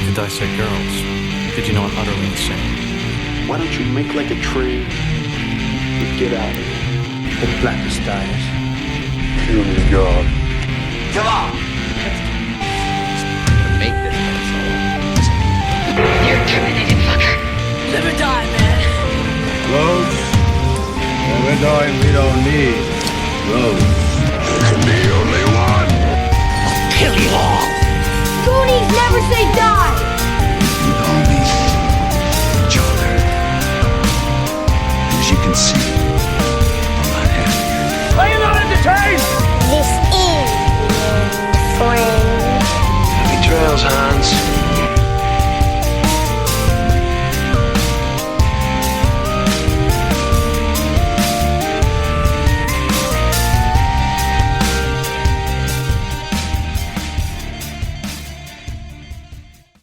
to dissect girls. Did you know I'm utterly insane? Why don't you make like a tree and get out of here? The blackest dies. Kill me, God. Come on! Make this pencil. You're terminated, fucker. Live or die, man. Roads? When we're going, we don't need roads. There can be only one. Kill you all. Goonies never say die. You call me Joker. As you can see, I'm not happy. Are you not entertained? This is friend. Happy trails, Hans.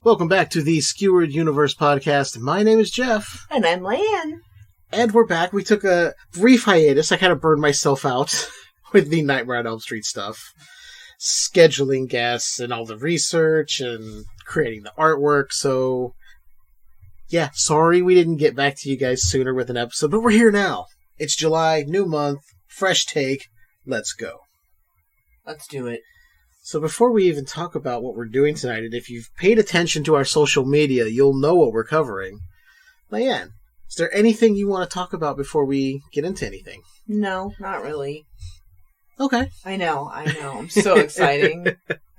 Welcome back to the Skewered Universe Podcast. My name is Jeff. And I'm Leiann. And we're back. We took a brief hiatus. I kind of burned myself out with the Nightmare on Elm Street stuff. Scheduling guests and all the research and creating the artwork. So, yeah, sorry we didn't get back to you guys sooner with an episode, but we're here now. It's July, new month, fresh take. Let's go. Let's do it. So before we even talk about what we're doing tonight, and if you've paid attention to our social media, you'll know what we're covering. Leiann, is there anything you want to talk about before we get into anything? No, not really. Okay. I know. I'm so exciting.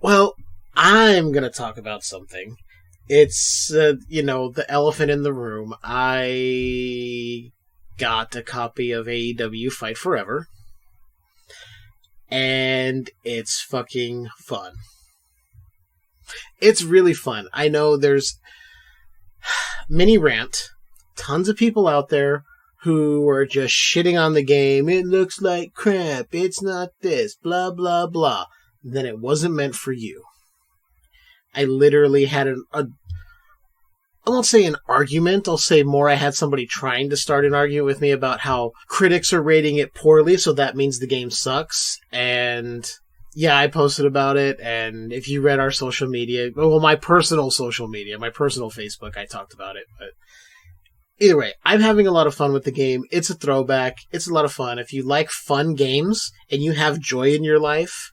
Well, I'm going to talk about something. It's, the elephant in the room. I got a copy of AEW Fight Forever. And it's fucking fun. It's really fun. I know there's mini rant, tons of people out there who are just shitting on the game. It looks like crap. It's not this. Blah, blah, blah. Then it wasn't meant for you. I literally had I won't say an argument, I'll say more I had somebody trying to start an argument with me about how critics are rating it poorly, so that means the game sucks. And yeah, I posted about it, and if you read our social media, well, my personal social media, my personal Facebook, I talked about it. But either way, I'm having a lot of fun with the game. It's a throwback. It's a lot of fun. If you like fun games, and you have joy in your life,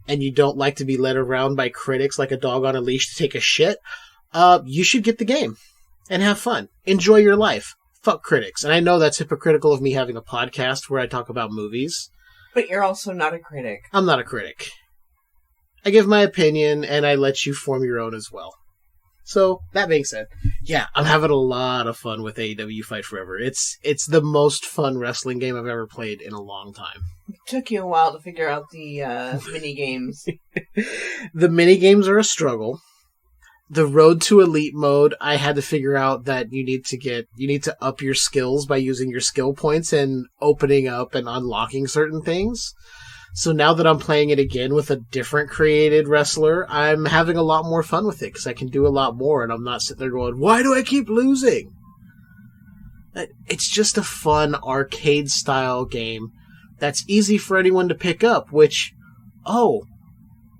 and you don't like to be led around by critics like a dog on a leash to take a shit, you should get the game and have fun. Enjoy your life. Fuck critics. And I know that's hypocritical of me having a podcast where I talk about movies. But you're also not a critic. I'm not a critic. I give my opinion and I let you form your own as well. So, that being said, yeah, I'm having a lot of fun with AEW Fight Forever. It's the most fun wrestling game I've ever played in a long time. It took you a while to figure out the mini-games. The mini-games are a struggle. The Road to Elite mode, I had to figure out that you need to up your skills by using your skill points and opening up and unlocking certain things. So now that I'm playing it again with a different created wrestler, I'm having a lot more fun with it because I can do a lot more and I'm not sitting there going, why do I keep losing? It's just a fun arcade style game that's easy for anyone to pick up, which,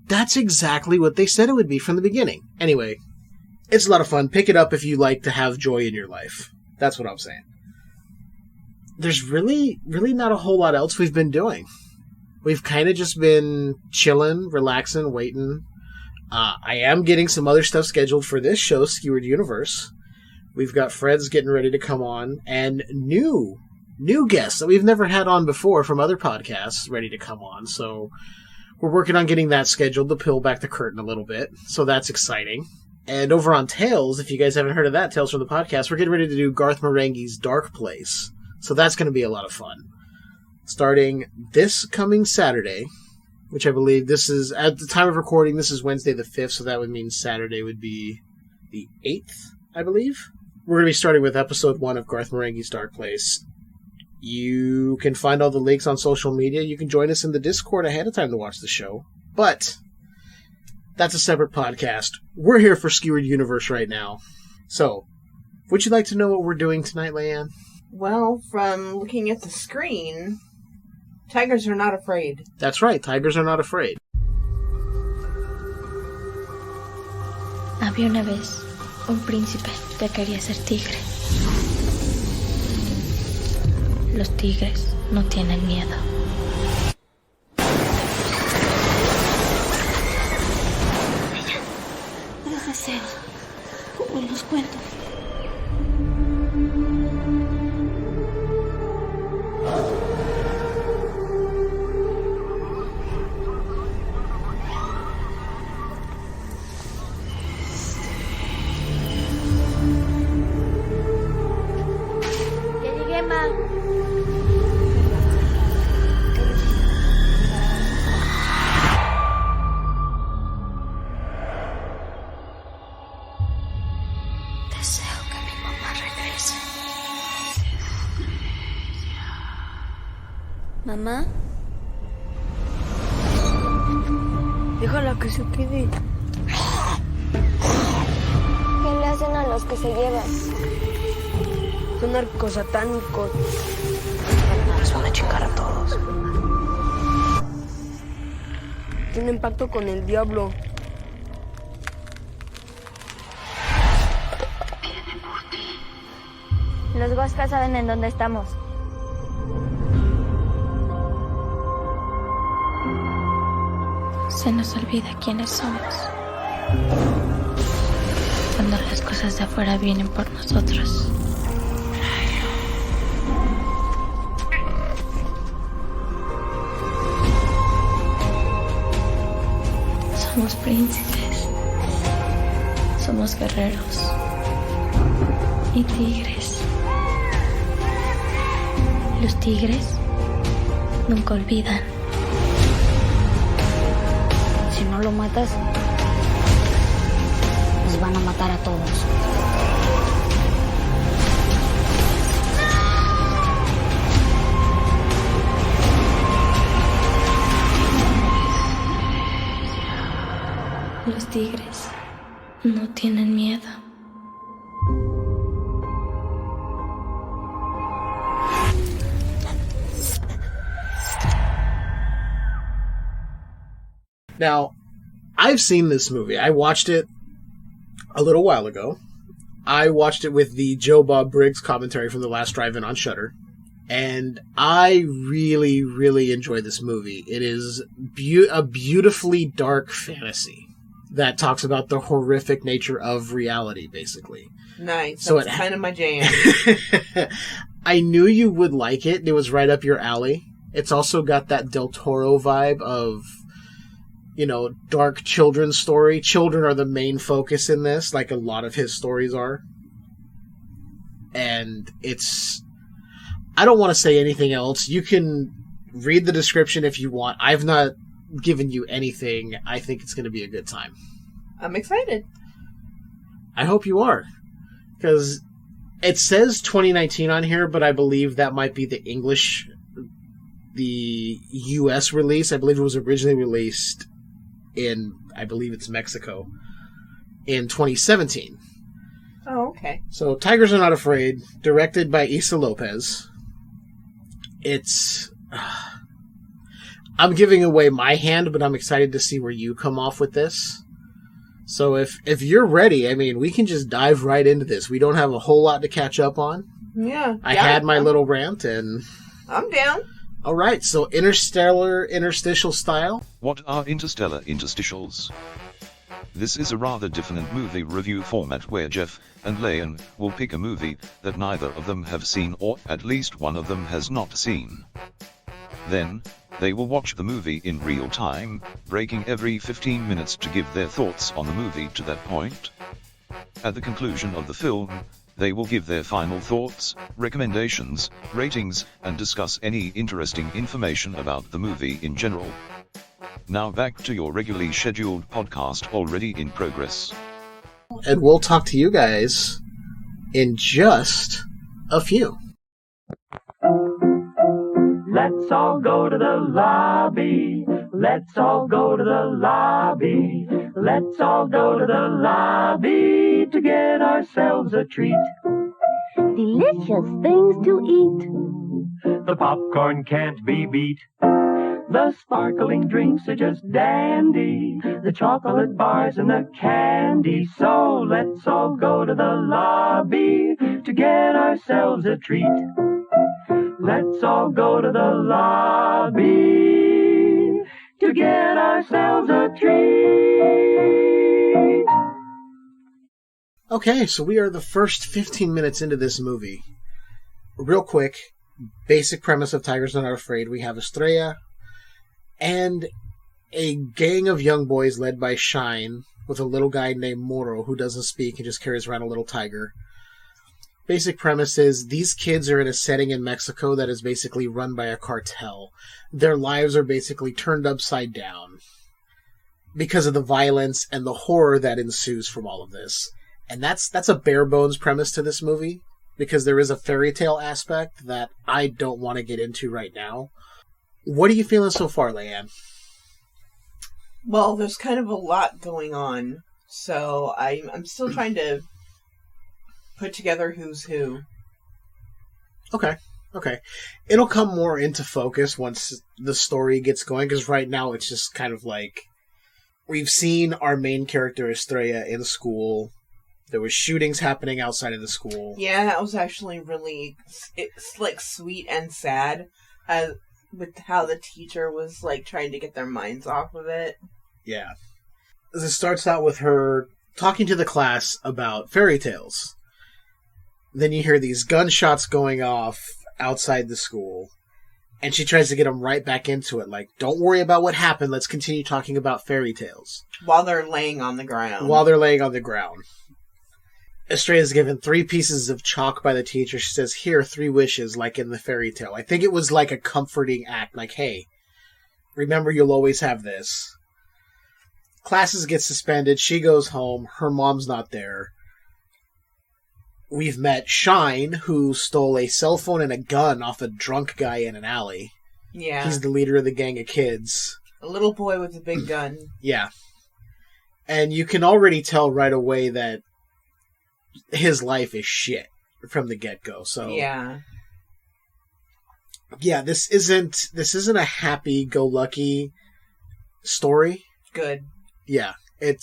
that's exactly what they said it would be from the beginning. Anyway, it's a lot of fun. Pick it up if you like to have joy in your life. That's what I'm saying. There's really not a whole lot else we've been doing. We've kind of just been chilling, relaxing, waiting. I am getting some other stuff scheduled for this show, Skewered Universe. We've got friends getting ready to come on, and new guests that we've never had on before from other podcasts ready to come on, so we're working on getting that scheduled to peel back the curtain a little bit, so that's exciting. And over on Tales, if you guys haven't heard of that, Tales from the Podcast, we're getting ready to do Garth Marenghi's Dark Place, so that's going to be a lot of fun. Starting this coming Saturday, which I believe this is, at the time of recording, this is Wednesday the 5th, so that would mean Saturday would be the 8th, I believe. We're going to be starting with episode 1 of Garth Marenghi's Dark Place. You can find all the links on social media. You can join us in the Discord ahead of time to watch the show. But that's a separate podcast. We're here for Skewered Universe right now. So, would you like to know what we're doing tonight, Leiann? Well, from looking at the screen, tigers are not afraid. That's right, tigers are not afraid. I'll be nervous. Un príncipe que quería ser tigre. Los tigres no tienen miedo. Ella puede ser como en los cuentos. ¿Mamá? Déjala que se quede. ¿Qué le hacen a los que se llevan? Son narcosatánicos. Nos van a chingar a todos. Tienen pacto con el diablo. Los Huascas saben en dónde estamos. Se nos olvida quiénes somos. Cuando las cosas de afuera vienen por nosotros. Somos príncipes. Somos guerreros. Y tigres. Los tigres nunca olvidan. Si no lo matas, nos van a matar a todos. Los tigres no tienen miedo. Now, I've seen this movie. I watched it a little while ago. I watched it with the Joe Bob Briggs commentary from the last drive-in on Shudder. And I really, really enjoy this movie. It is a beautifully dark fantasy that talks about the horrific nature of reality, basically. Nice. So That's kind of my jam. I knew you would like it. It was right up your alley. It's also got that Del Toro vibe of, you know, dark children's story. Children are the main focus in this, like a lot of his stories are. And it's... I don't want to say anything else. You can read the description if you want. I've not given you anything. I think it's going to be a good time. I'm excited. I hope you are. Because it says 2019 on here, but I believe that might be the English, the US release. I believe it was originally released in, I believe it's Mexico, in 2017. Oh, okay. So, Tigers Are Not Afraid, directed by Issa Lopez. It's... I'm giving away my hand, but I'm excited to see where you come off with this. So if you're ready, I mean, we can just dive right into this. We don't have a whole lot to catch up on. Yeah. I had my little rant, and... I'm down. All right, so Interstellar Interstitial style. What are interstellar interstitials? This is a rather different movie review format where Jeff and Leiann will pick a movie that neither of them have seen or at least one of them has not seen. Then, they will watch the movie in real time, breaking every 15 minutes to give their thoughts on the movie to that point. At the conclusion of the film, they will give their final thoughts, recommendations, ratings, and discuss any interesting information about the movie in general. Now back to your regularly scheduled podcast already in progress. And we'll talk to you guys in just a few. Let's all go to the lobby. Let's all go to the lobby. Let's all go to the lobby to get ourselves a treat. Delicious things to eat. The popcorn can't be beat. The sparkling drinks are just dandy. The chocolate bars and the candy. So let's all go to the lobby to get ourselves a treat. Let's all go to the lobby to get ourselves a treat. Okay, so we are the first 15 minutes into this movie. Real quick, basic premise of Tigers Are Not Afraid. We have Estrella and a gang of young boys led by Shine with a little guy named Moro who doesn't speak and just carries around a little tiger. Basic premise is these kids are in a setting in Mexico that is basically run by a cartel. Their lives are basically turned upside down because of the violence and the horror that ensues from all of this. And that's a bare bones premise to this movie, because there is a fairy tale aspect that I don't want to get into right now. What are you feeling so far, Leiann? Well, there's kind of a lot going on, so I'm still trying to put together who's who. Okay. It'll come more into focus once the story gets going, because right now it's just kind of like we've seen our main character Estrella in school. There was shootings happening outside of the school. Yeah, that was actually really, it's like sweet and sad, with how the teacher was like trying to get their minds off of it. Yeah. It starts out with her talking to the class about fairy tales. Then you hear these gunshots going off outside the school, and she tries to get them right back into it. Like, don't worry about what happened. Let's continue talking about fairy tales. While they're laying on the ground. Estrella is given 3 pieces of chalk by the teacher. She says, here, 3 wishes, like in the fairy tale. I think it was like a comforting act. Like, hey, remember you'll always have this. Classes get suspended. She goes home. Her mom's not there. We've met Shine, who stole a cell phone and a gun off a drunk guy in an alley. Yeah. He's the leader of the gang of kids. A little boy with a big gun. Yeah. And you can already tell right away that his life is shit from the get-go. So yeah, this isn't a happy-go-lucky story. Good. Yeah, it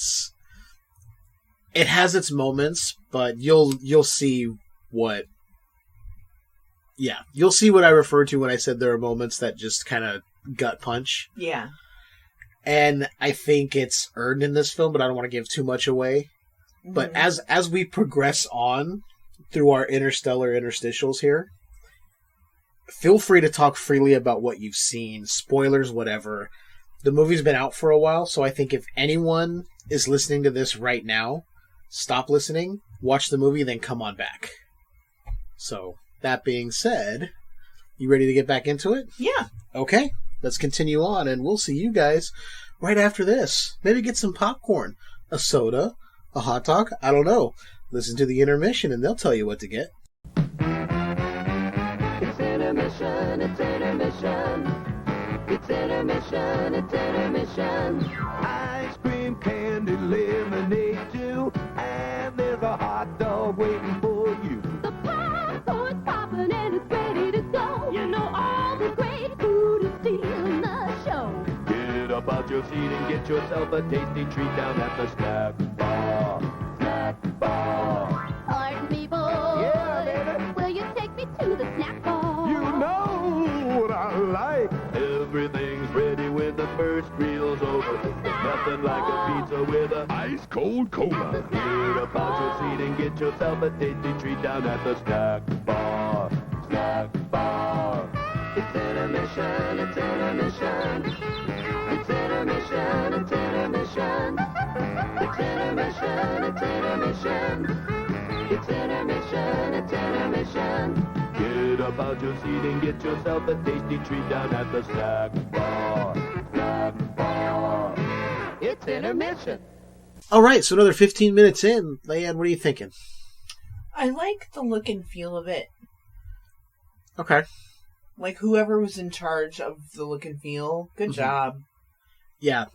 has its moments, but you'll see what. Yeah, you'll see what I refer to when I said there are moments that just kind of gut punch. Yeah. And I think it's earned in this film, but I don't want to give too much away. Mm-hmm. But as we progress on through our interstellar interstitials here, feel free to talk freely about what you've seen, spoilers, whatever. The movie's been out for a while, so I think if anyone is listening to this right now, stop listening, watch the movie, then come on back. So, that being said, you ready to get back into it? Yeah. Okay, let's continue on, and we'll see you guys right after this. Maybe get some popcorn, a soda, a hot dog, I don't know. Listen to the intermission, and they'll tell you what to get. It's intermission, it's intermission. It's intermission, it's intermission. Ice cream, candy, lemonade too. And there's a hot dog waiting for you. The popcorn's popping and it's ready to go. You know all the great food is stealing the show. Get up out your seat and get yourself a tasty treat down at the snack bar. Snack bar. Pardon me, boy. Yeah, baby. Will you take me to the snack bar? You know what I like. Everything's ready when the first meal's over. There's nothing like a pizza with a ice cold cola. Get up out your seat and get yourself a tasty treat down at the snack bar. Snack bar. It's intermission, it's intermission. It's intermission, it's intermission. It's intermission, it's intermission. It's intermission, it's intermission. Get up out your seat and get yourself a tasty treat down at the snack bar. Snack bar. It's intermission. Alright, so another 15 minutes in. Leiann, what are you thinking? I like the look and feel of it. Okay. Like, whoever was in charge of the look and feel, good job. Yeah.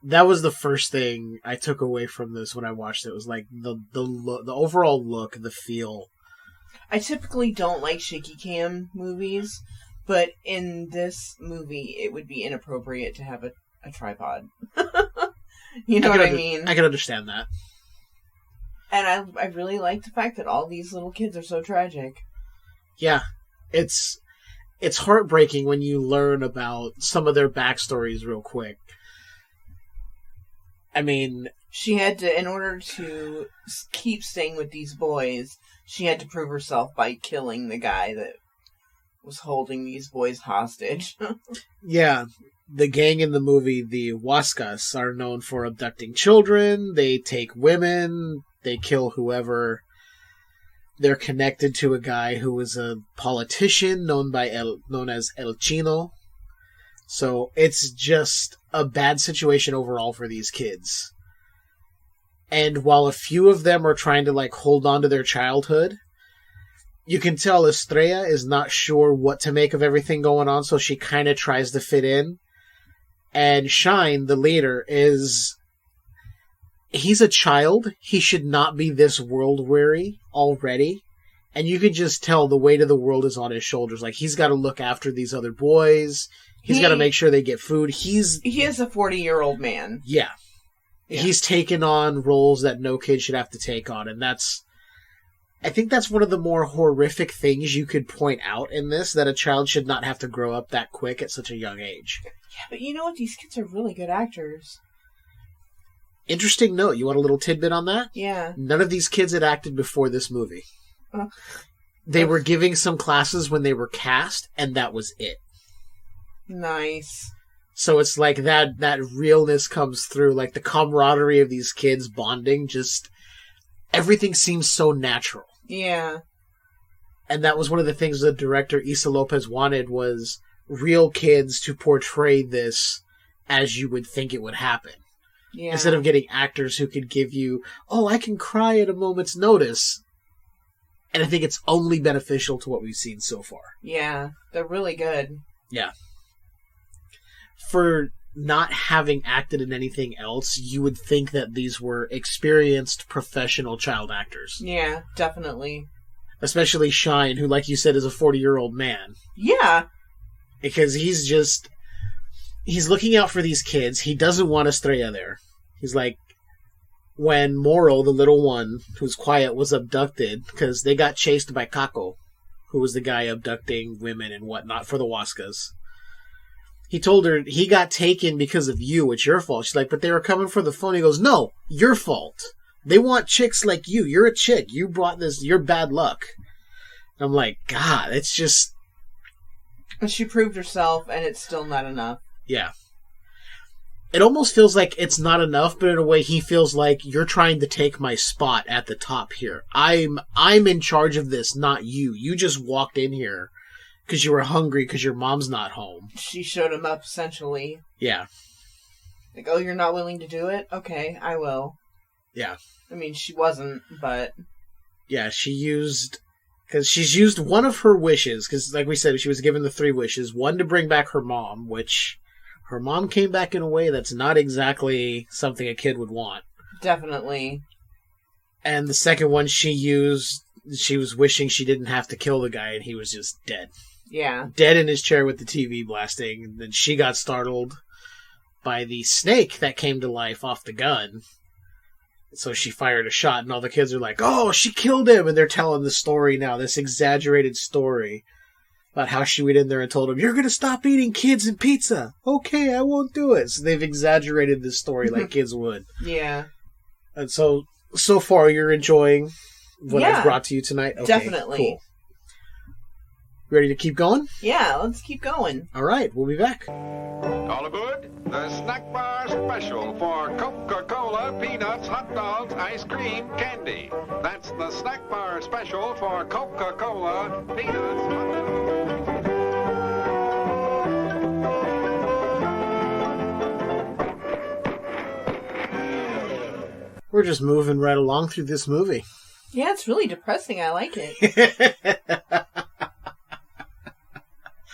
That was the first thing I took away from this when I watched it. Was like the overall look, the feel. I typically don't like shaky cam movies, But in this movie, it would be inappropriate to have a tripod. You know what I mean? I can understand that. And I really like the fact that all these little kids are so tragic. Yeah. It's heartbreaking when you learn about some of their backstories real quick. I mean... She had to, in order to keep staying with these boys, she had to prove herself by killing the guy that was holding these boys hostage. Yeah. The gang in the movie, the Huascas, are known for abducting children. They take women. They kill whoever. They're connected to a guy who was a politician known as El Chino. So it's just a bad situation overall for these kids. And while a few of them are trying to like hold on to their childhood, you can tell Estrella is not sure what to make of everything going on, so she kind of tries to fit in. And Shine, the leader, he's a child. He should not be this world-weary already. And you can just tell the weight of the world is on his shoulders. Like, he's got to look after these other boys. He's got to make sure they get food. He is a 40-year-old man. Yeah. He's taken on roles that no kid should have to take on. And I think that's one of the more horrific things you could point out in this, that a child should not have to grow up that quick at such a young age. Yeah, but you know what? These kids are really good actors. Interesting note. You want a little tidbit on that? Yeah. None of these kids had acted before this movie. They were giving some classes when they were cast, and that was it. Nice. So it's like that realness comes through, like the camaraderie of these kids bonding, just everything seems so natural. Yeah. And that was one of the things the director Issa Lopez wanted, was real kids to portray this as you would think it would happen. Yeah. Instead of getting actors who could give you, oh, I can cry at a moment's notice. And I think it's only beneficial to what we've seen so far. Yeah, they're really good. Yeah. For not having acted in anything else, you would think that these were experienced professional child actors. Yeah, definitely. Especially Shine, who, like you said, is a 40-year-old man. Yeah. Because he's looking out for these kids. He doesn't want Estrella there. He's like, when Moro, the little one, who's quiet, was abducted, because they got chased by Kako, who was the guy abducting women and whatnot for the Huascas. He told her, he got taken because of you, it's your fault. She's like, but they were coming for the phone. He goes, no, your fault. They want chicks like you. You're a chick. You brought this, you're bad luck. And I'm like, God, it's just... And she proved herself, and it's still not enough. Yeah. It almost feels like it's not enough, but in a way he feels like you're trying to take my spot at the top here. I'm in charge of this, not you. You just walked in here because you were hungry because your mom's not home. She showed him up, essentially. Yeah. Like, oh, you're not willing to do it? Okay, I will. Yeah. I mean, she wasn't, but... Yeah, she's used one of her wishes, because like we said, she was given the 3 wishes. One, to bring back her mom, which her mom came back in a way that's not exactly something a kid would want. Definitely. And the second one she was wishing she didn't have to kill the guy, and he was just dead. Yeah. Dead in his chair with the TV blasting, and then she got startled by the snake that came to life off the gun. So she fired a shot, and all the kids are like, oh, she killed him! And they're telling the story now, this exaggerated story about how she went in there and told him, you're going to stop eating kids and pizza! Okay, I won't do it! So they've exaggerated this story like kids would. Yeah. And so far you're enjoying what I've brought to you tonight? Okay, definitely. Cool. Ready to keep going? Yeah, let's keep going. All right, we'll be back. All aboard the snack bar special for Coca-Cola, peanuts, hot dogs, ice cream, candy. That's the snack bar special for Coca-Cola, peanuts, hot dogs. We're just moving right along through this movie. Yeah, it's really depressing. I like it.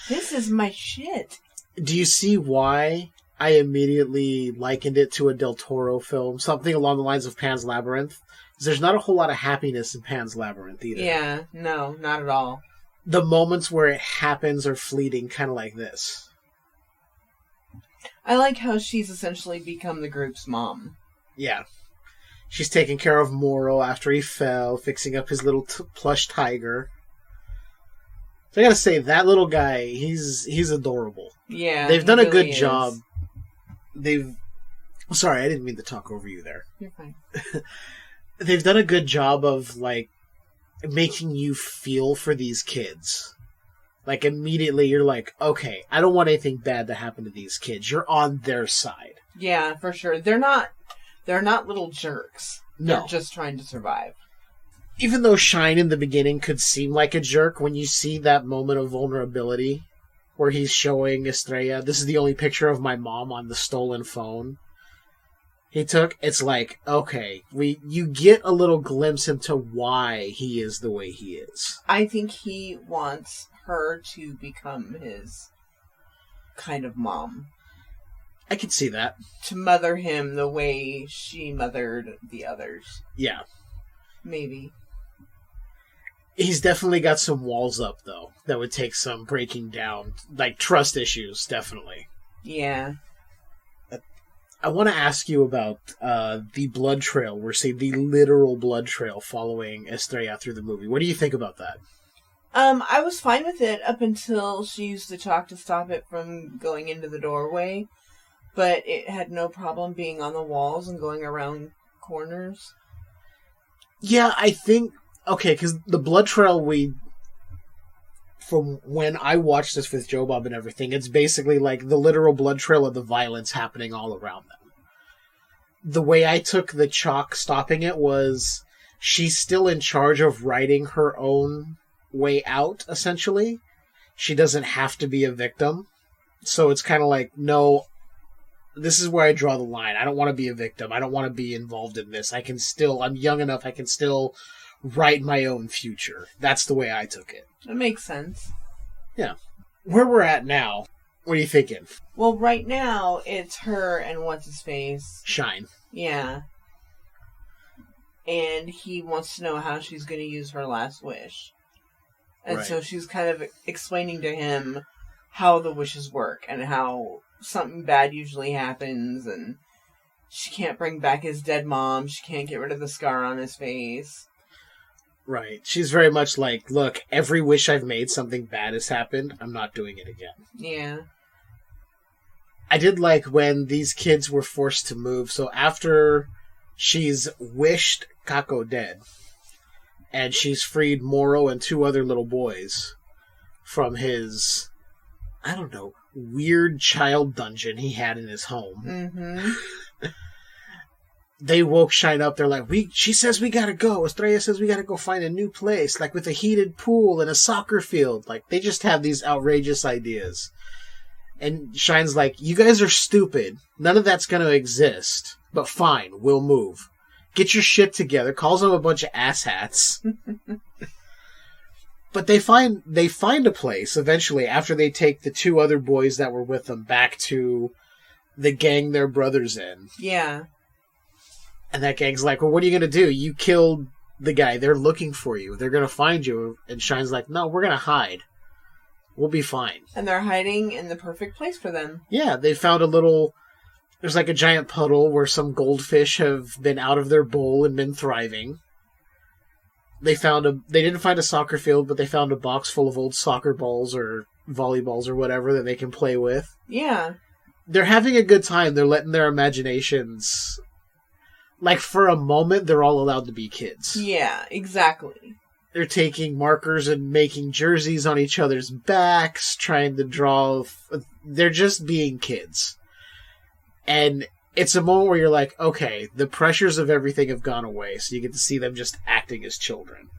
This is my shit. Do you see why I immediately likened it to a Del Toro film? Something along the lines of Pan's Labyrinth? Because there's not a whole lot of happiness in Pan's Labyrinth either. Yeah, no, not at all. the moments where it happens are fleeting, kind of like this. I like how she's essentially become the group's mom. Yeah. She's taking care of Moro after he fell, fixing up his little plush tiger. So I gotta say, that little guy, he's adorable. Yeah, they've done a really good job. Sorry, I didn't mean to talk over you there. You're fine. They've done a good job of, like, making you feel for these kids. Like, immediately you're like, okay, I don't want anything bad to happen to these kids. You're on their side. Yeah, for sure. They're not little jerks. No. They're just trying to survive. Even though Shine in the beginning could seem like a jerk, when you see that moment of vulnerability where he's showing Estrella, this is the only picture of my mom on the stolen phone he took, it's like, okay, you get a little glimpse into why he is the way he is. I think he wants her to become his kind of mom. I could see that. To mother him the way she mothered the others. Yeah. Maybe. He's definitely got some walls up, though, that would take some breaking down. Like, trust issues, definitely. Yeah. I want to ask you about the blood trail. We're seeing the literal blood trail following Estrella through the movie. What do you think about that? I was fine with it up until she used the chalk to stop it from going into the doorway. But it had no problem being on the walls and going around corners. Yeah, I think... Okay, because the blood trail from when I watched this with Joe Bob and everything, it's basically like the literal blood trail of the violence happening all around them. The way I took the chalk stopping it was she's still in charge of writing her own way out, essentially. She doesn't have to be a victim. So it's kind of like, no, this is where I draw the line. I don't want to be a victim. I don't want to be involved in this. I'm young enough, I can still write my own future. That's the way I took it. That makes sense. Yeah. Where we're at now, what are you thinking? Well, right now, it's her and what's-his-face? Shine. Yeah. And he wants to know how she's going to use her last wish. And Right. so she's kind of explaining to him how the wishes work and how something bad usually happens and she can't bring back his dead mom. She can't get rid of the scar on his face. Right. She's very much like, look, every wish I've made, something bad has happened. I'm not doing it again. Yeah. I did like when these kids were forced to move. So after she's wished Kako dead, and she's freed Moro and 2 other little boys from his, I don't know, weird child dungeon he had in his home. Mm-hmm. They woke Shine up. They're like, she says we gotta go. Estrella says we gotta go find a new place, like with a heated pool and a soccer field. Like, they just have these outrageous ideas. And Shine's like, you guys are stupid. None of that's gonna exist. But fine, we'll move. Get your shit together. Calls them a bunch of asshats. But they find a place eventually after they take the 2 other boys that were with them back to the gang their brother's in. Yeah. And that gang's like, well, what are you going to do? You killed the guy. They're looking for you. They're going to find you. And Shine's like, no, we're going to hide. We'll be fine. And they're hiding in the perfect place for them. Yeah, they found there's like a giant puddle where some goldfish have been out of their bowl and been thriving. They didn't find a soccer field, but they found a box full of old soccer balls or volleyballs or whatever that they can play with. Yeah. They're having a good time. They're letting their imaginations... Like, for a moment, they're all allowed to be kids. Yeah, exactly. They're taking markers and making jerseys on each other's backs, trying to draw... They're just being kids. And it's a moment where you're like, okay, the pressures of everything have gone away, so you get to see them just acting as children.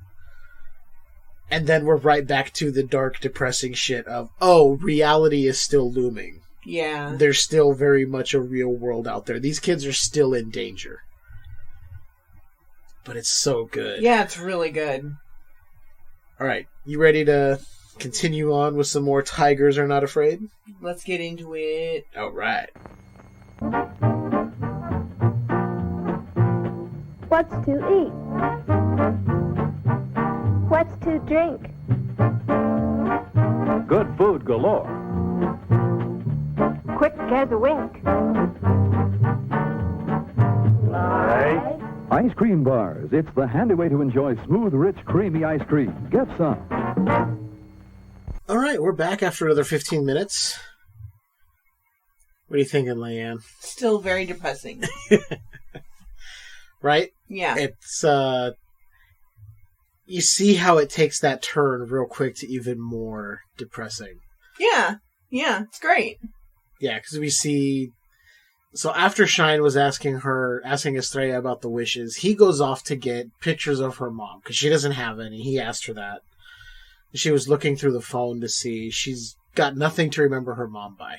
And then we're right back to the dark, depressing shit of, oh, reality is still looming. Yeah. There's still very much a real world out there. These kids are still in danger. But it's so good. Yeah, it's really good. Alright, you ready to continue on with some more Tigers Are Not Afraid? Let's get into it. Alright. What's to eat? What's to drink? Good food galore. Quick as a wink. Ice cream bars. It's the handy way to enjoy smooth, rich, creamy ice cream. Get some. All right, we're back after another 15 minutes. What are you thinking, Leiann? Still very depressing. Right? Yeah. It's, you see how it takes that turn real quick to even more depressing. Yeah. Yeah, it's great. Yeah, because we see... So after Shine was asking Estrella about the wishes, he goes off to get pictures of her mom, because she doesn't have any. He asked her that. She was looking through the phone to see. She's got nothing to remember her mom by,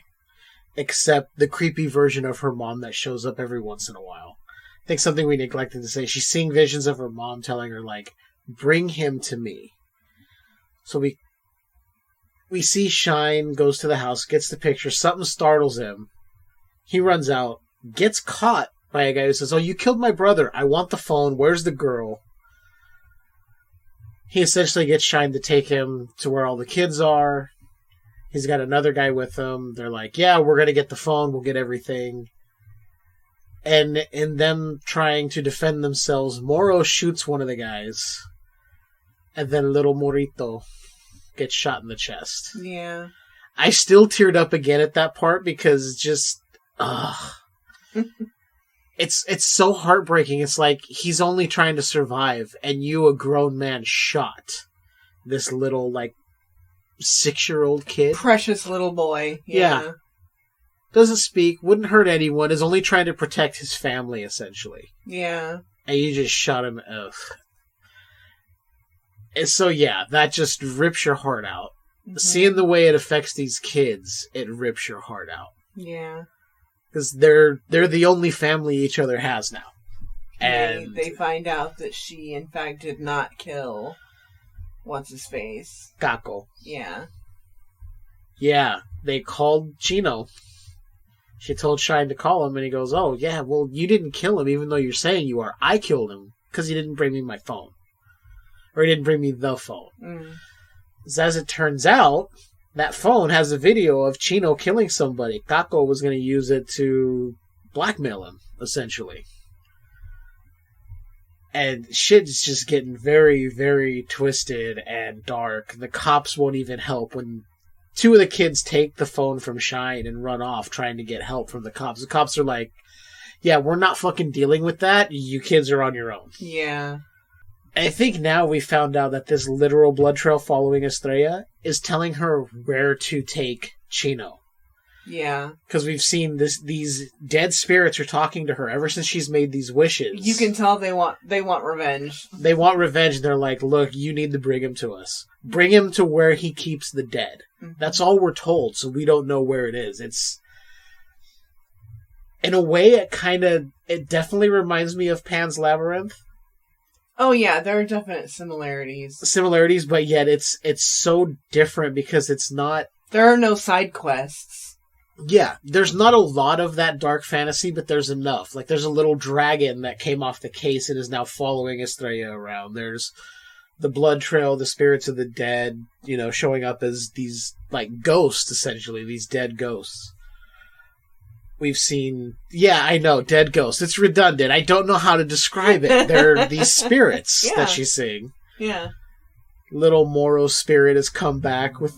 except the creepy version of her mom that shows up every once in a while. I think something we neglected to say. She's seeing visions of her mom telling her, like, bring him to me. So we see Shine, goes to the house, gets the picture, something startles him. He runs out, gets caught by a guy who says, "Oh, you killed my brother. I want the phone. Where's the girl?" He essentially gets Shine to take him to where all the kids are. He's got another guy with him. They're like, "Yeah, we're going to get the phone. We'll get everything." And in them trying to defend themselves, Moro shoots one of the guys. And then little Morito gets shot in the chest. Yeah. I still teared up again at that part because just... It's so heartbreaking. It's like he's only trying to survive, and you, a grown man, shot this little, like, 6-year-old kid. Precious little boy. Yeah. Doesn't speak, wouldn't hurt anyone, is only trying to protect his family, essentially. Yeah. And you just shot him. Ugh. And so, yeah, that just rips your heart out. Mm-hmm. Seeing the way it affects these kids, it rips your heart out. Yeah. Because they're the only family each other has now. And they find out that she, in fact, did not kill what's-his-face. Kako. Yeah. Yeah, they called Chino. She told Shine to call him, and he goes, "Oh, yeah, well, you didn't kill him, even though you're saying you are. I killed him, because he didn't bring me my phone. Or he didn't bring me the phone." Mm. So as it turns out, that phone has a video of Chino killing somebody. Kako was going to use it to blackmail him, essentially. And shit's just getting very, very twisted and dark. The cops won't even help when 2 of the kids take the phone from Shine and run off trying to get help from the cops. The cops are like, "Yeah, we're not fucking dealing with that. You kids are on your own." Yeah. I think now we found out that this literal blood trail following Estrella is telling her where to take Chino. Yeah. Because we've seen these dead spirits are talking to her ever since she's made these wishes. You can tell they want revenge. They want revenge. They're like, "Look, you need to bring him to us. Bring him to where he keeps the dead." Mm-hmm. That's all we're told, so we don't know where it is. It's... In a way, it definitely reminds me of Pan's Labyrinth. Oh yeah, there are definite similarities. Similarities, but yet it's so different because it's not... There are no side quests. Yeah, there's not a lot of that dark fantasy, but there's enough. Like, there's a little dragon that came off the case and is now following Estrella around. There's the blood trail, the spirits of the dead, showing up as these, like, ghosts, essentially, these dead ghosts. We've seen... Yeah, I know, dead ghosts. It's redundant. I don't know how to describe it. They're these spirits that she's seeing. Yeah. Little Moro's spirit has come back with...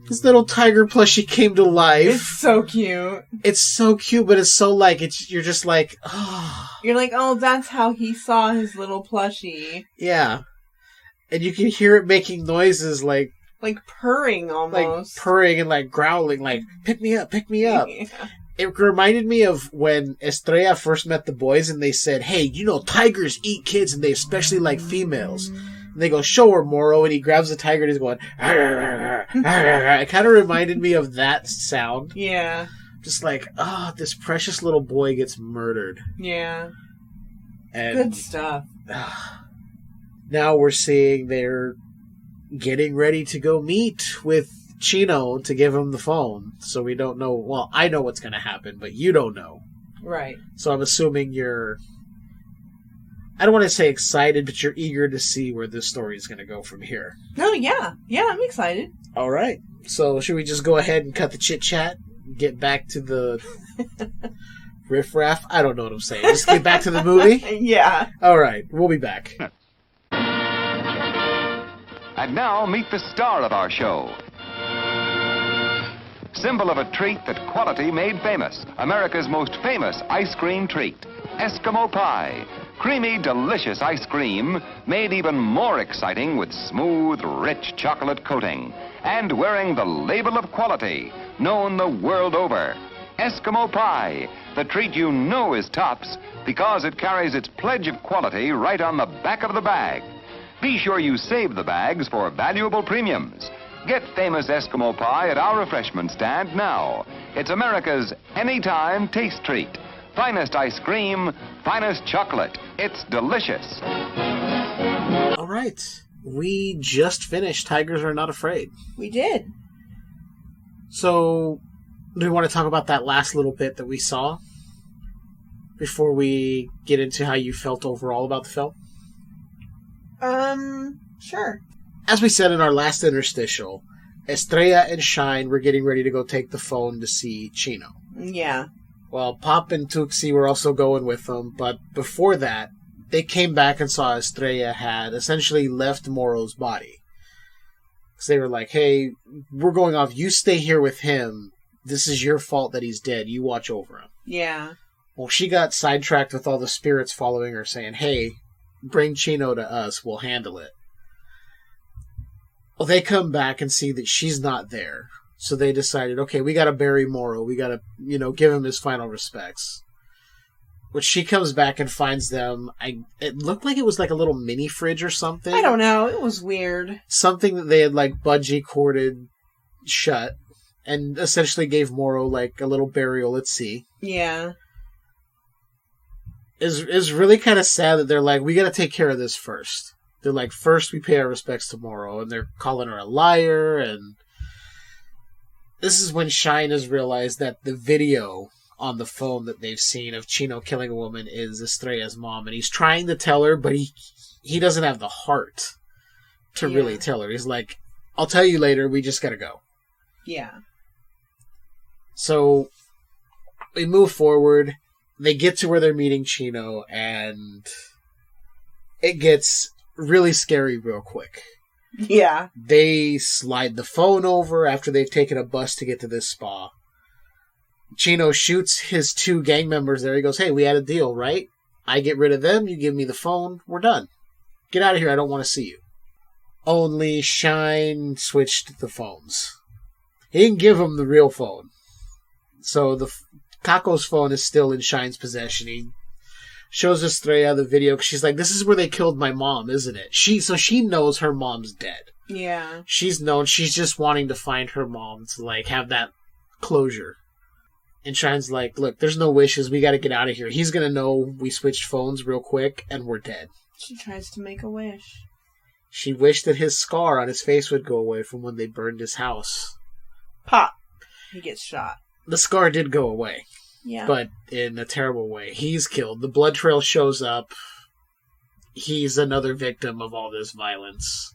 His little tiger plushie came to life. It's so cute. It's so cute, but it's so like... You're just like... Oh. You're like, oh, that's how he saw his little plushie. Yeah. And you can hear it making noises like... Like purring, almost. Like purring and like growling, like, "Pick me up, pick me up." Yeah. It reminded me of when Estrella first met the boys and they said, "Hey, tigers eat kids and they especially like females." And they go, "Show her, Moro," and he grabs the tiger and he's going, "Arr, arr, arr, arr." It kind of reminded me of that sound. Yeah. Just like, this precious little boy gets murdered. Yeah. And good stuff. Now we're seeing they're getting ready to go meet with Chino to give him the phone. So we don't know. Well, I know what's going to happen, but you don't know. Right. So I'm assuming I don't want to say excited, but you're eager to see where this story is going to go from here. Oh, yeah. Yeah, I'm excited. All right. So should we just go ahead and cut the chit-chat? Get back to the riff-raff? I don't know what I'm saying. Just get back to the movie? Yeah. All right. We'll be back. And now, meet the star of our show. Symbol of a treat that quality made famous. America's most famous ice cream treat. Eskimo pie. Creamy, delicious ice cream made even more exciting with smooth, rich chocolate coating. And wearing the label of quality, known the world over. Eskimo pie, the treat you know is tops because it carries its pledge of quality right on the back of the bag. Be sure you save the bags for valuable premiums. Get famous Eskimo pie at our refreshment stand now. It's America's anytime taste treat. Finest ice cream, finest chocolate. It's delicious. All right. We just finished Tigers Are Not Afraid. We did. So, do we want to talk about that last little bit that we saw before we get into how you felt overall about the film? Sure. As we said in our last interstitial, Estrella and Shine were getting ready to go take the phone to see Chino. Yeah. Well, Pop and Tuxi were also going with them, but before that, they came back and saw Estrella had essentially left Moro's body. Because they were like, hey, we're going off. You stay here with him. This is your fault that he's dead. You watch over him. Yeah. Well, she got sidetracked with all the spirits following her saying, hey, bring Chino to us. We'll handle it. Well, they come back and see that she's not there. So they decided, okay, we gotta bury Moro. We gotta, give him his final respects. Which she comes back and finds them. It looked like it was like a little mini fridge or something. I don't know. It was weird. Something that they had like bungee corded shut and essentially gave Moro like a little burial at sea. Yeah. Is really kind of sad that they're like, we gotta take care of this first. They're like, first we pay our respects to Moro, and they're calling her a liar, and this is when Shine has realized that the video on the phone that they've seen of Chino killing a woman is Estrella's mom, and he's trying to tell her, but he doesn't have the heart to really tell her. He's like, I'll tell you later, we just gotta go. Yeah. So, we move forward, they get to where they're meeting Chino, and it gets really scary real quick. Yeah. They slide the phone over after they've taken a bus to get to this spa. Chino shoots his 2 gang members there. He goes, hey, we had a deal, right? I get rid of them, you give me the phone, we're done. Get out of here, I don't want to see you. Only Shine switched the phones. He didn't give him the real phone. So the Caco's phone is still in Shine's possession. He shows Estrella the video because she's like, this is where they killed my mom, isn't it? So she knows her mom's dead. Yeah. She's just wanting to find her mom to like have that closure. And Shine's like, look, there's no wishes, we gotta get out of here. He's gonna know we switched phones real quick and we're dead. She tries to make a wish. She wished that his scar on his face would go away from when they burned his house. Pop. He gets shot. The scar did go away. Yeah. But in a terrible way. He's killed. The blood trail shows up. He's another victim of all this violence.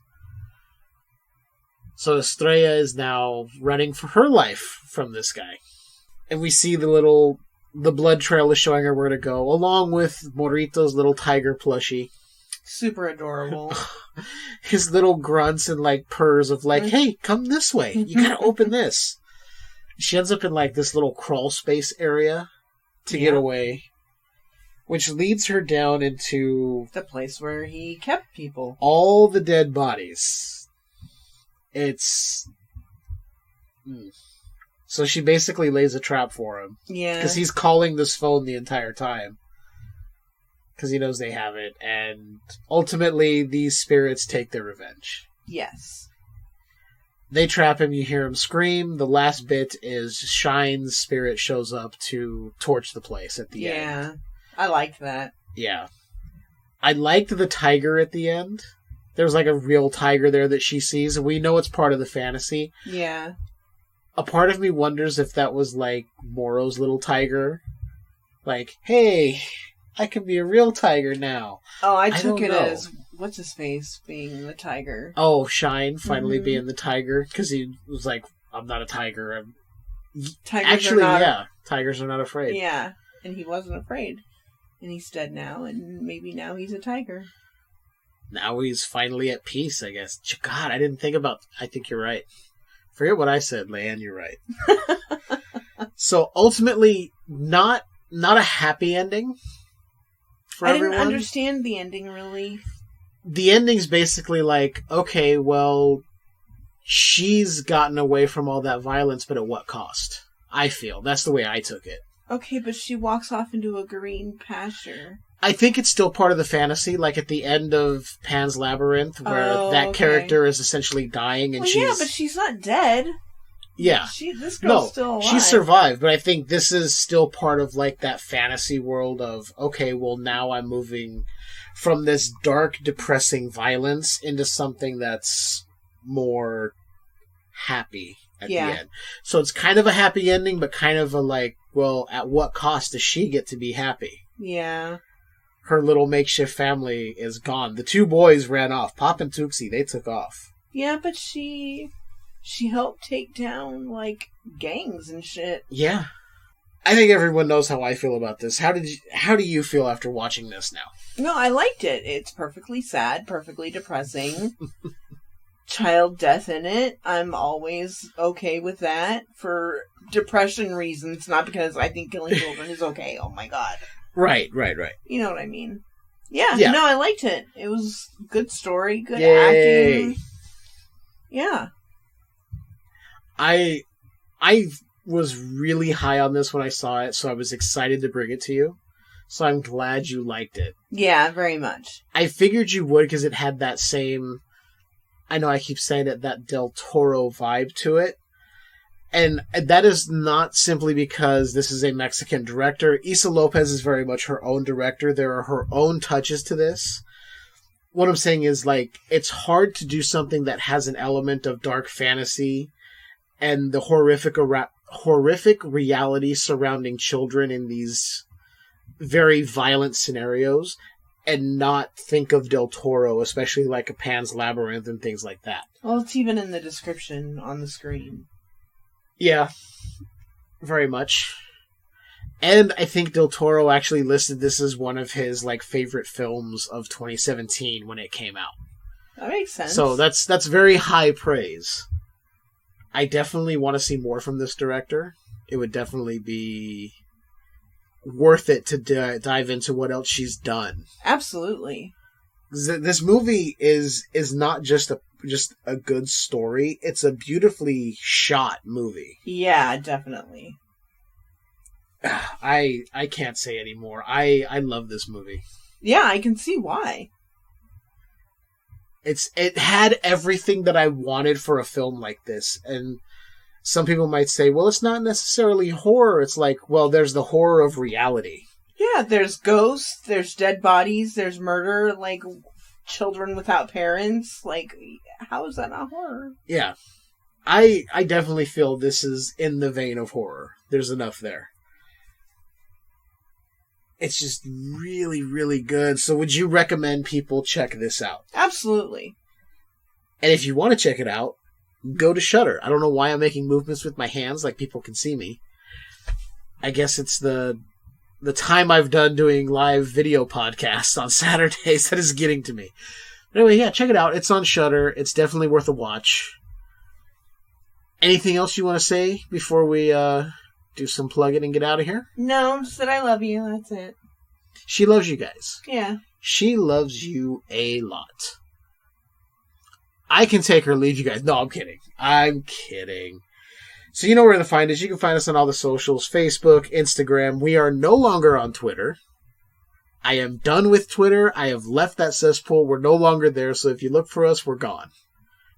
So Estrella is now running for her life from this guy. And we see the blood trail is showing her where to go, along with Morito's little tiger plushie. Super adorable. His little grunts and like purrs of like, hey, come this way. You gotta open this. She ends up in like this little crawl space area to get away, which leads her down into the place where he kept people. All the dead bodies. So she basically lays a trap for him. Yeah. Because he's calling this phone the entire time. Because he knows they have it. And ultimately, these spirits take their revenge. Yes. They trap him, you hear him scream. The last bit is Shine's spirit shows up to torch the place at the end. Yeah, I liked that. Yeah. I liked the tiger at the end. There's like a real tiger there that she sees, and we know it's part of the fantasy. Yeah. A part of me wonders if that was like Moro's little tiger. Like, hey, I can be a real tiger now. Oh, I took don't it know. as what's his face being the tiger. Oh, Shine finally Mhm. being the tiger because he was like, "I'm not a tiger." Tigers Actually, are not, yeah, tigers are not afraid. Yeah, and he wasn't afraid. And he's dead now, and maybe now he's a tiger. Now he's finally at peace, I guess. God, I didn't think about... I think you're right. Forget what I said, Leiann, you're right. So, ultimately, not a happy ending for I didn't everyone. understand the ending, really. The ending's basically like, okay, well, she's gotten away from all that violence, but at what cost? I feel. That's the way I took it. Okay, but she walks off into a green pasture. I think it's still part of the fantasy, like at the end of Pan's Labyrinth, where that okay. character is essentially dying and Yeah, but she's not dead. Yeah. This girl's still alive. She survived, but I think this is still part of like that fantasy world of, okay, well now I'm moving from this dark, depressing violence into something that's more happy at the end. So it's kind of a happy ending, but kind of a like, well, at what cost does she get to be happy? Yeah. Her little makeshift family is gone. The two boys ran off. Pop and Tuxie, they took off. Yeah, but she helped take down, like, gangs and shit. Yeah. I think everyone knows how I feel about this. How do you feel after watching this now? No, I liked it. It's perfectly sad, perfectly depressing. Child death in it. I'm always okay with that for depression reasons, not because I think killing children is okay. Oh my god. Right. You know what I mean? Yeah, Yeah. no, I liked it. It was good story, good Yay. acting. Yeah. I was really high on this when I saw it, so I was excited to bring it to you. So I'm glad you liked it. Yeah, very much. I figured you would because it had that same... I know I keep saying it, that Del Toro vibe to it. And that is not simply because this is a Mexican director. Issa Lopez is very much her own director. There are her own touches to this. What I'm saying is, like, it's hard to do something that has an element of dark fantasy and the horrific reality surrounding children in these very violent scenarios and not think of Del Toro, especially like a Pan's Labyrinth and things like that. Well, it's even in the description on the screen. Yeah, very much. And I think Del Toro actually listed this as one of his like favorite films of 2017 when it came out. That makes sense. So that's very high praise. I definitely want to see more from this director. It would definitely be worth it to dive into what else she's done. Absolutely. This movie is not just a good story. It's a beautifully shot movie. Yeah, definitely. I can't say anymore. I love this movie. Yeah, I can see why. It had everything that I wanted for a film like this. And some people might say, well, it's not necessarily horror. It's like, well, there's the horror of reality. Yeah, there's ghosts, there's dead bodies, there's murder, like children without parents. Like, how is that not horror? Yeah. I definitely feel this is in the vein of horror. There's enough there. It's just really, really good. So would you recommend people check this out? Absolutely. And if you want to check it out, go to Shudder. I don't know why I'm making movements with my hands like people can see me. I guess it's the time I've done doing live video podcasts on Saturdays that is getting to me. But anyway, yeah, check it out. It's on Shudder. It's definitely worth a watch. Anything else you want to say before we do some plugging and get out of here? No, just that I love you. That's it. She loves you guys. Yeah. She loves you a lot. I can take her or leave you guys. No, I'm kidding. I'm kidding. So you know where to find us. You can find us on all the socials. Facebook, Instagram. We are no longer on Twitter. I am done with Twitter. I have left that cesspool. We're no longer there. So if you look for us, we're gone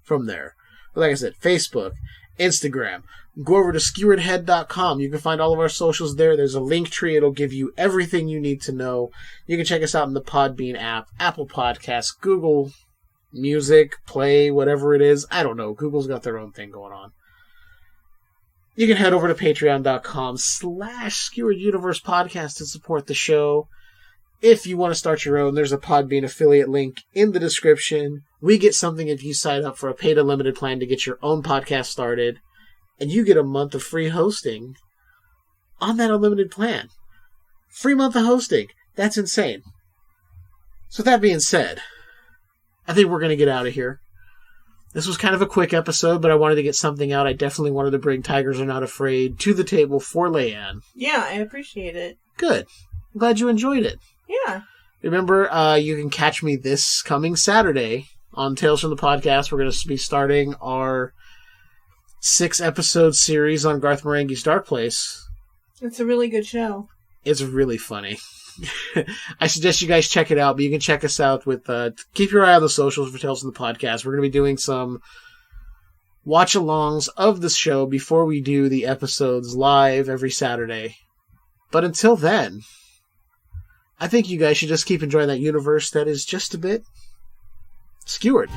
from there. But like I said, Facebook, Instagram. Go over to skeweredhead.com. You can find all of our socials there. There's a link tree. It'll give you everything you need to know. You can check us out in the Podbean app, Apple Podcasts, Google Music, Play, whatever it is. I don't know. Google's got their own thing going on. You can head over to patreon.com/Skewered Universe Podcast to support the show. If you want to start your own, there's a Podbean affiliate link in the description. We get something if you sign up for a paid unlimited plan to get your own podcast started, and you get a month of free hosting on that unlimited plan. Free month of hosting. That's insane. So that being said, I think we're going to get out of here. This was kind of a quick episode, but I wanted to get something out. I definitely wanted to bring Tigers Are Not Afraid to the table for Leiann. Yeah, I appreciate it. Good. I'm glad you enjoyed it. Yeah. Remember, you can catch me this coming Saturday on Tales from the Podcast. We're going to be starting our 6-episode series on Garth Marenghi's Dark Place. It's a really good show. It's really funny. I suggest you guys check it out, but you can check us out with, keep your eye on the socials for Tales from the Podcast. We're going to be doing some watch-alongs of the show before we do the episodes live every Saturday. But until then, I think you guys should just keep enjoying that universe that is just a bit skewered.